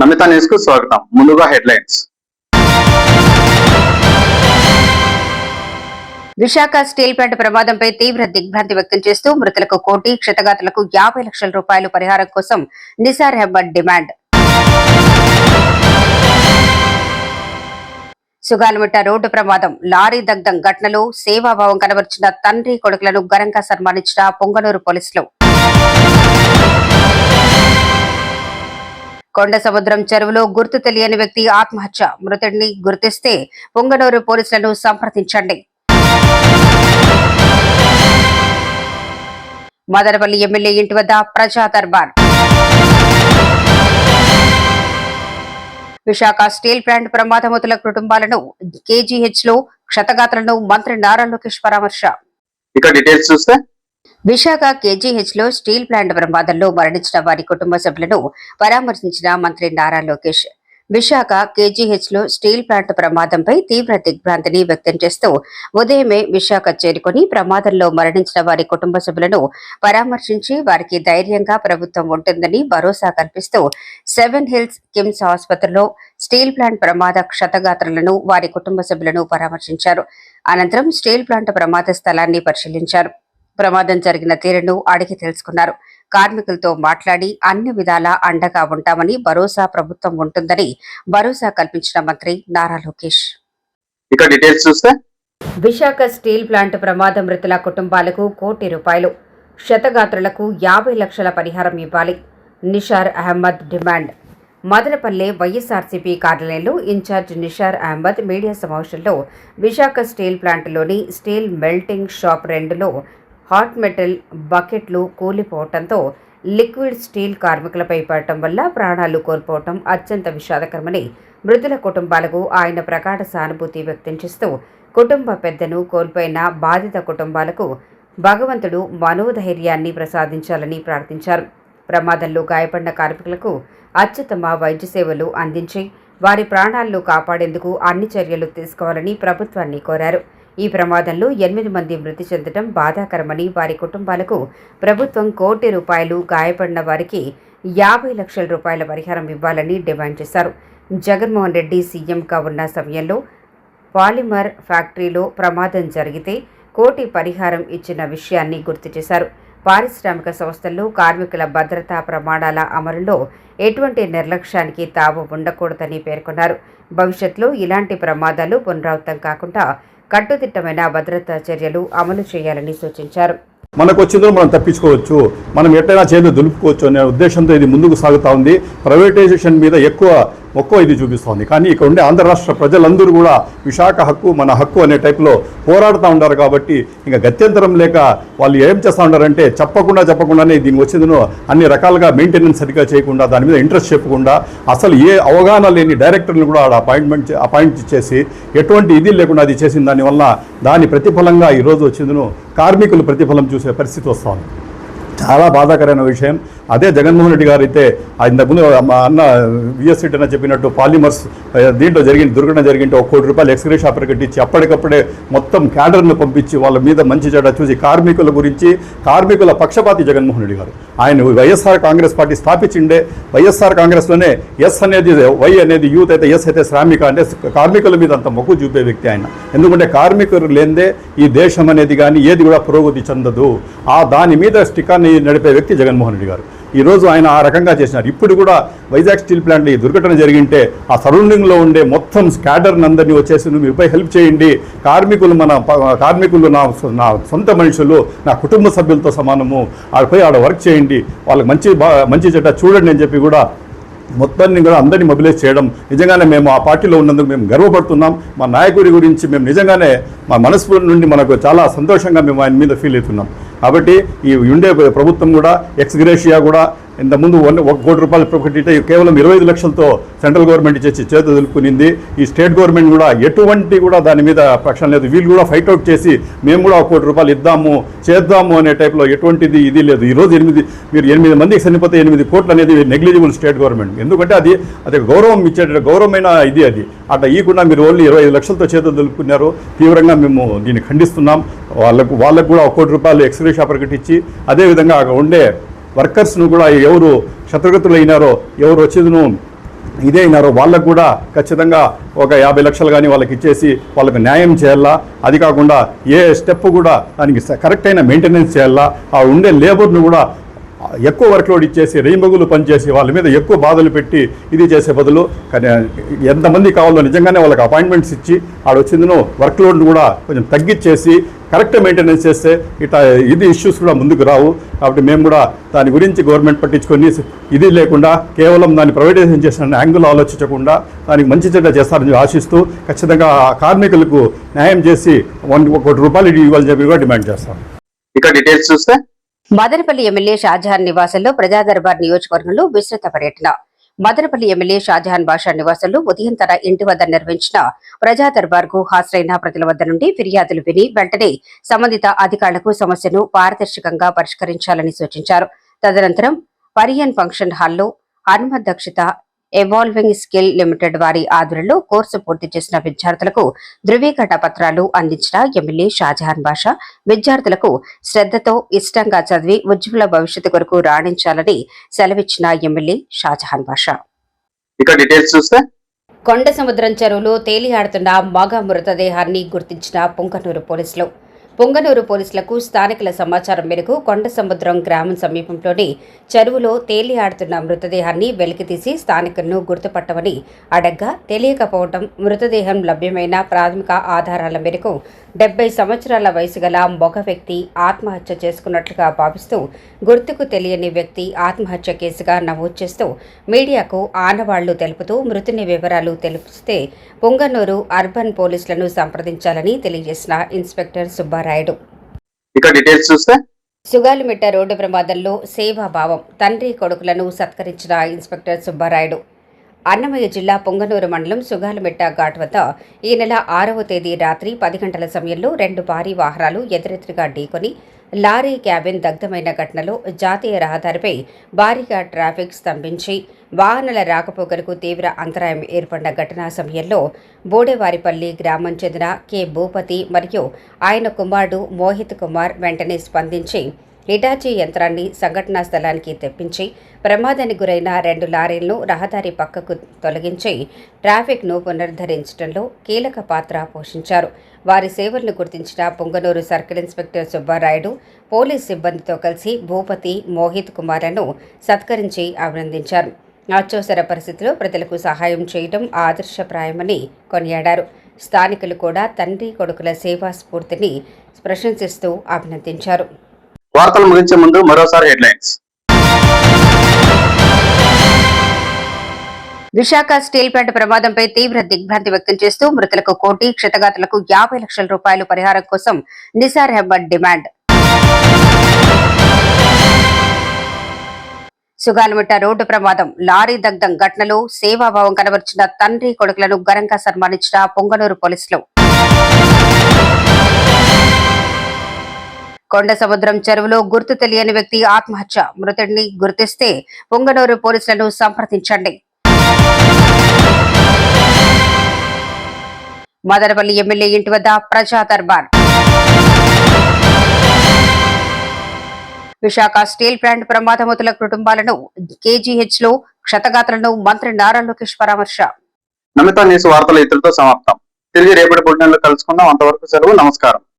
Namitha news కు స్వాగతం. ముందుగా హెడ్లైన్స్. విశాఖ స్టీల్ ప్లాంట్ ప్రమాదంపై తీవ్ర దిగ్భ్రాంతి వ్యక్తం చేస్తూ మృతులకు 1 కోటి, క్షతగాత్రులకు 50 లక్షల రూపాయలు పరిహారం కోసం నిసార్ అహ్మద్ డిమాండ్. సుగాలమిట్ట రోడ్డు ప్రమాదం, లారీ దగ్ధం ఘటనలో సేవాభావం కనబర్చిన తండ్రి కొడుకులను ఘనంగా సన్మానించిన పొంగనూరు పోలీసులు. కొండ సముద్రం చెరువులో గుర్తు తెలియని వ్యక్తి ఆత్మహత్య, మృతుడిని గుర్తిస్తే పొంగనూరు పోలీసులను సంప్రదించండి. మదనపల్లి ఎమ్మెల్యే ఇంటి వద్ద ప్రజా దర్బార్. విశాఖ స్టీల్ ప్లాంట్ ప్రమాదమృతుల కుటుంబాలను కేజీహెచ్ లో, క్షతగాత్రులను మంత్రి నారా లోకేష్ పరామర్శ. ఇక డీటెయిల్స్ చూస్తే విశాఖ కేజీహెచ్ లో స్టీల్ ప్లాంట్ ప్రమాదంలో మరణించిన వారి కుటుంబ సభ్యులను పరామర్శించిన మంత్రి నారా లోకేష్. విశాఖ కేజీహెచ్ లో స్టీల్ ప్లాంట్ ప్రమాదంపై తీవ్ర దిగ్భ్రాంతిని వ్యక్తం చేస్తూ ఉదయమే విశాఖ చేరుకుని ప్రమాదంలో మరణించిన వారి కుటుంబ సభ్యులను పరామర్శించి వారికి ధైర్యంగా ప్రభుత్వం ఉంటుందని భరోసా కల్పిస్తూ 7 హిల్స్ కిమ్స్ ఆసుపత్రిలో స్టీల్ ప్లాంట్ ప్రమాద క్షతగాత్రులను, వారి కుటుంబ సభ్యులను పరామర్శించారు. అనంతరం స్టీల్ ప్లాంట్ ప్రమాద స్థలాన్ని పరిశీలించారు. ప్రమాదం జరిగిన తీరును అడిగి తెలుసుకున్నారు. కార్మికులతో మాట్లాడి అన్ని విధాలా అండగా ఉంటామని భరోసా ప్రభుత్వం ఉంటుందని భరోసా కల్పించిన మంత్రి నారా లోకేష్. ఇక డీటెయిల్స్ చూస్తే విశాఖ స్టీల్ ప్లాంట్ ప్రమాద మృతుల కుటుంబాలకు 1 కోటి రూపాయలు, క్షతగాత్రులకు 50 లక్షల పరిహారం ఇవ్వాలి. నిసార్ అహ్మద్ డిమాండ్. మదనపల్లె వైఎస్ఆర్సీపీ కార్యాలయంలో ఇన్ఛార్జ్ నిసార్ అహ్మద్ మీడియా సమావేశంలో విశాఖ స్టీల్ ప్లాంట్లోని స్టీల్ మెల్టింగ్ షాప్ 2లో హాట్ మెటల్ బకెట్లు కూలిపోవడంతో లిక్విడ్ స్టీల్ కార్మికులపై పడటం వల్ల ప్రాణాలు కోల్పోవటం అత్యంత విషాదకరమని మృతుల కుటుంబాలకు ఆయన ప్రగాఢ సానుభూతి వ్యక్తం చేస్తూ కుటుంబ పెద్దను కోల్పోయిన బాధిత కుటుంబాలకు భగవంతుడు మనోధైర్యాన్ని ప్రసాదించాలని ప్రార్థించారు. ప్రమాదంలో గాయపడిన కార్మికులకు అత్యుత్తమ వైద్య సేవలు అందించి వారి ప్రాణాలను కాపాడేందుకు అన్ని చర్యలు తీసుకోవాలని ప్రభుత్వాన్ని కోరారు. ఈ ప్రమాదంలో 8 మంది మృతి చెందడం బాధాకరమని, వారి కుటుంబాలకు ప్రభుత్వం 1 కోటి రూపాయలు, గాయపడిన వారికి 50 లక్షల రూపాయల పరిహారం ఇవ్వాలని డిమాండ్ చేశారు. జగన్మోహన్ రెడ్డి సీఎంగా ఉన్న సమయంలో పాలిమర్ ఫ్యాక్టరీలో ప్రమాదం జరిగితే 1 కోటి పరిహారం ఇచ్చిన విషయాన్ని గుర్తు చేశారు. పారిశ్రామిక సంస్థల్లో కార్మికుల భద్రతా ప్రమాణాల అమలులో ఎటువంటి నిర్లక్ష్యానికి తావు ఉండకూడదని పేర్కొన్నారు. భవిష్యత్తులో ఇలాంటి ప్రమాదాలు పునరావృతం కాకుండా కట్టుదిట్టమైన భద్రతా చర్యలు అమలు చేయాలని సూచించారు. మనకు వచ్చిందో మనం తప్పించుకోవచ్చు, మనం ఎట్లయినా చేతులు దులుపుకోవచ్చు అనే ఉద్దేశంతో ఇది ముందుకు సాగుతూ ఉంది. ప్రైవేటైజేషన్ మీద ఎక్కువ ఇది చూపిస్తోంది. కానీ ఇక్కడ ఉండే ఆంధ్ర రాష్ట్ర ప్రజలందరూ కూడా విశాఖ హక్కు మన హక్కు అనే టైప్లో పోరాడుతూ ఉంటారు. కాబట్టి ఇంకా గత్యంతరం లేక వాళ్ళు ఏం చేస్తూ ఉంటారంటే చెప్పకుండానే దీనికి వచ్చిందనో అన్ని రకాలుగా మెయింటెనెన్స్ సరిగ్గా చేయకుండా, దాని మీద ఇంట్రెస్ట్ చెప్పకుండా, అసలు ఏ అవగాహన లేని డైరెక్టర్ని కూడా ఆడ అపాయింట్ చేసి ఎటువంటి ఇది లేకుండా అది చేసిన దానివల్ల దాని ప్రతిఫలంగా ఈరోజు వచ్చిందను కార్మికులు ప్రతిఫలం చూసే పరిస్థితి వస్తుంది. చాలా బాధాకరమైన విషయం. అదే జగన్మోహన్ రెడ్డి గారు అయితే ఇంతకుముందు మా అన్న విఎస్ రెడ్డి అన్న చెప్పినట్టు పాలిమర్స్ దీంట్లో దుర్ఘటన జరిగింటే 1 కోటి రూపాయలు ఎక్స్గ్రేష్ ఆఫర్ కట్టించి అప్పటికప్పుడే మొత్తం క్యాడర్ను పంపించి వాళ్ళ మీద మంచి చెడ్డ చూసి కార్మికుల గురించి కార్మికుల పక్షపాతి జగన్మోహన్ రెడ్డి గారు. ఆయన వైఎస్ఆర్ కాంగ్రెస్ పార్టీ స్థాపించిండే వైఎస్ఆర్ కాంగ్రెస్లోనే ఎస్ అనేది వై అనేది యూత్ అయితే ఎస్ అయితే శ్రామిక అంటే కార్మికుల మీద అంత మొక్కు చూపే వ్యక్తి ఆయన. ఎందుకంటే కార్మికులు లేనిదే ఈ దేశం అనేది కానీ ఏది కూడా పురోగతి చెందదు. దాని మీద స్టికాన్ని నడిపే వ్యక్తి జగన్మోహన్ రెడ్డి గారు. ఈరోజు ఆయన ఆ రకంగా చేసినారు. ఇప్పుడు కూడా వైజాగ్ స్టీల్ ప్లాంట్ ఈ దుర్ఘటన జరిగింటే ఆ సరౌండింగ్లో ఉండే మొత్తం స్కాడర్ని అందరినీ వచ్చేసి మీపై హెల్ప్ చేయండి, కార్మికులు నా సొంత మనుషులు, నా కుటుంబ సభ్యులతో సమానము, ఆడపై వర్క్ చేయండి, వాళ్ళకి మంచి చెడ్డ చూడండి అని చెప్పి కూడా మొత్తాన్ని కూడా అందరినీ మొబిలైజ్ చేయడం నిజంగానే మేము ఆ పార్టీలో ఉన్నందుకు మేము గర్వపడుతున్నాం. మా నాయకుడి గురించి మేము నిజంగానే మా మనస్ఫూర్తి నుండి మనకు చాలా సంతోషంగా మేము ఆయన మీద ఫీల్ అవుతున్నాం. కాబట్టి ఈ ఉండే ప్రభుత్వం కూడా ఎక్స్గ్రేషియా కూడా ఇంతకుముందు 1 కోటి రూపాయలు ప్రొఫిట్ కేవలం 25 లక్షలతో సెంట్రల్ గవర్నమెంట్ చేసి చేతులు దులుపుకునింది. ఈ స్టేట్ గవర్నమెంట్ కూడా ఎటువంటి కూడా దాని మీద పక్షం లేదు. వీళ్ళు కూడా ఫైట్ అవుట్ చేసి మేము కూడా 1 కోటి రూపాయలు చేద్దాము అనే టైప్లో ఎటువంటిది ఇది లేదు. ఈరోజు 8 మందికి చనిపోతే 8 కోట్లు అనేది నెగ్లిజిబుల్ స్టేట్ గవర్నమెంట్. ఎందుకంటే అది గౌరవం ఇచ్చే గౌరవమైన అది అట్లా ఇవ్వకుండా మీరు ఓన్లీ 25 లక్షలతో చేతులు దులుపుకున్నారు. తీవ్రంగా మేము దీన్ని ఖండిస్తున్నాం. వాళ్ళకు కూడా 1 కోటి రూపాయలు ఎక్స్గ్రేష్ ఆఫర్ కట్టించి అదేవిధంగా అక్కడ ఉండే వర్కర్స్ను కూడా ఎవరు శత్రుగతులు అయినారో, ఎవరు వచ్చేదిను ఇదే అయినారో వాళ్ళకు కూడా ఖచ్చితంగా ఒక 50 లక్షలు కానీ వాళ్ళకి ఇచ్చేసి వాళ్ళకు న్యాయం చేయాలా. అది కాకుండా ఏ స్టెప్ కూడా దానికి కరెక్ట్ అయిన మెయింటెనెన్స్ చేయాలా. ఆ ఉండే లేబర్ను కూడా ఎక్కువ వర్క్లోడ్ ఇచ్చేసి రెయిన్బగులు పనిచేసి వాళ్ళ మీద ఎక్కువ బాధలు పెట్టి ఇది చేసే బదులు ఎంతమంది కావాలో నిజంగానే వాళ్ళకి అపాయింట్మెంట్స్ ఇచ్చి ఆడొచ్చిందనో వర్క్లోడ్ను కూడా కొంచెం తగ్గించేసి కరెక్ట్ మెయింటెనెన్స్ చేస్తే ఇట్లా ఇది ఇష్యూస్ కూడా ముందుకు రావు. కాబట్టి మేము కూడా దాని గురించి గవర్నమెంట్ పట్టించుకొని ఇది లేకుండా కేవలం దాన్ని ప్రైవేటైజేషన్ చేసిన యాంగిల్ ఆలోచించకుండా దానికి మంచి చెడ్డ చేస్తారని ఆశిస్తూ ఖచ్చితంగా ఆ కార్మికులకు న్యాయం చేసి 1 కోటి రూపాయలు ఇవ్వాలని చెప్పి కూడా డిమాండ్ చేస్తాం. ఇక డీటెయిల్స్ చూస్తే మదనపల్లి ఎమ్మెల్యే షాజహాన్ నివాసంలో ప్రజా దర్బార్ నియోజకవర్గంలో విస్తృత పర్యటన. మదనపల్లి ఎమ్మెల్యే షాజహాన్ బాషా నివాసంలో ఉదయం తన ఇంటి వద్ద నిర్వహించిన ప్రజా దర్బార్ కు హాజరైన ప్రజల వద్ద నుండి ఫిర్యాదులు విని వెంటనే సంబంధిత అధికారులకు సమస్యను పారదర్శకంగా పరిష్కరించాలని సూచించారు. తదనంతరం పరియన్ ఫంక్షన్ హాల్లో Hanumat Dakshitha evolving skill limited వారి ఆధ్వర్యంలో కోర్సు పూర్తి చేసిన విద్యార్థులకు ధృవీకరణ పత్రాలు అందించిన ఎమ్మెల్యే షాజహాన్ బాషా విద్యార్థులకు శ్రద్ధతో ఇష్టంగా చదివి ఉజ్వల భవిష్యత్తు కొరకు రాణించాలని సెలవిచ్చిన ఎమ్మెల్యే షాజహాన్ బాషా. ఇక డీటెయిల్స్ చూస్తే కొండ సముద్రం చెరువులో తేలియాడుతున్న మగ మృతదేహాన్ని గుర్తించిన పొంగనూరు పోలీసులకు స్థానికుల సమాచారం మేరకు కొండ సముద్రం గ్రామం సమీపంలోని చెరువులో తేలియాడుతున్న మృతదేహాన్ని వెలికితీసి స్థానికులను గుర్తుపట్టమని అడగ్గా తెలియకపోవడం మృతదేహం లభ్యమైన ప్రాథమిక ఆధారాల మేరకు 70 సంవత్సరాల వయసు గల మగ వ్యక్తి ఆత్మహత్య చేసుకున్నట్లుగా భావిస్తూ గుర్తుకు తెలియని వ్యక్తి ఆత్మహత్య కేసుగా నమోదు చేస్తూ మీడియాకు ఆనవాళ్లు తెలుపుతూ మృతుని వివరాలు తెలిపిస్తే పొంగనూరు అర్బన్ పోలీసులను సంప్రదించాలని తెలియజేసిన ఇన్స్పెక్టర్ సుబ్బారాయుడు. ఇక డీటెయిల్స్ చూస్తే సుగాలిమిట్ట రోడ్డు ప్రమాదంలో సేవాభావం తండ్రి కొడుకులను సత్కరించిన ఇన్స్పెక్టర్ సుబ్బారాయుడు. అన్నమయ్య జిల్లా పొంగనూరు మండలం సుగాలిమిట్ట ఘాట్ వద్ద ఈ నెల 6వ తేదీ రాత్రి 10 గంటల సమయంలో 2 భారీ వాహనాలు ఎదురెదురుగా ఢీకొని లారీ క్యాబిన్ దగ్ధమైన ఘటనలో జాతీయ రహదారిపై భారీగా ట్రాఫిక్ స్తంభించి వాహనాల రాకపోకలకు తీవ్ర అంతరాయం ఏర్పడిన ఘటనా సమయంలో బోడేవారిపల్లి గ్రామం చెందిన కె భూపతి మరియు ఆయన కుమారుడు మోహిత్ కుమార్ వెంటనే స్పందించి హిటాచీ యంత్రాన్ని సంఘటనా స్థలానికి తెప్పించి ప్రమాదానికి గురైన 2 లారీలను రహదారి పక్కకు తొలగించి ట్రాఫిక్ను పునరుద్ధరించడంలో కీలక పాత్ర పోషించారు. వారి సేవలను గుర్తించిన Punganur circle inspector Subbarayudu police సిబ్బందితో కలిసి భూపతి మోహిత్ కుమార్లను సత్కరించి అభినందించారు. అత్యవసర పరిస్థితిలో ప్రజలకు సహాయం చేయడం ఆదర్శప్రాయమని కొనియాడారు. స్థానికులు కూడా తండ్రి కొడుకుల సేవా స్ఫూర్తిని ప్రశంసిస్తూ అభినందించారు. వార్తలు ముగించే ముందు మరోసారి హెడ్లైన్స్. విశాఖ స్టీల్ ప్లాంట్ ప్రమాదంపై తీవ్ర దిగ్భ్రాంతి వ్యక్తం చేస్తూ మృతులకు 1 కోటి, క్షతగాతులకు 50 లక్షల రూపాయలు పరిహారం కోసం నిసార్ అహ్మద్ డిమాండ్. సుగాలిమిట్ట రోడ్డు ప్రమాదం లారీ దగ్ధం ఘటనలో సేవాభావం కనబర్చిన తండ్రి కొడుకులను ఘనంగా సన్మానించిన పొంగనూరు పోలీసులు. కొండ సముద్రం చెరువులో గుర్తు తెలియని వ్యక్తి ఆత్మహత్య, మృతుడిని గుర్తిస్తే పొంగనూరు పోలీసులను సంప్రదించండి. మదనపల్లి ఎమ్మెల్యే ఇంటి వద్ద ప్రజా దర్బార్. విశాఖ స్టీల్ ప్లాంట్ ప్రమాదమృతుల కుటుంబాలను కేజీహెచ్ లో క్షతగాత్రులను మంత్రి నారా లోకేష్ పరామర్శ. నమిత న్యూస్ వార్తలు ఇతరులతో సమాప్తం. తిరిగి రేపటి బులెటిన్లో కలుసుకుందాం. అంతవరకు సెలవు. నమస్కారం.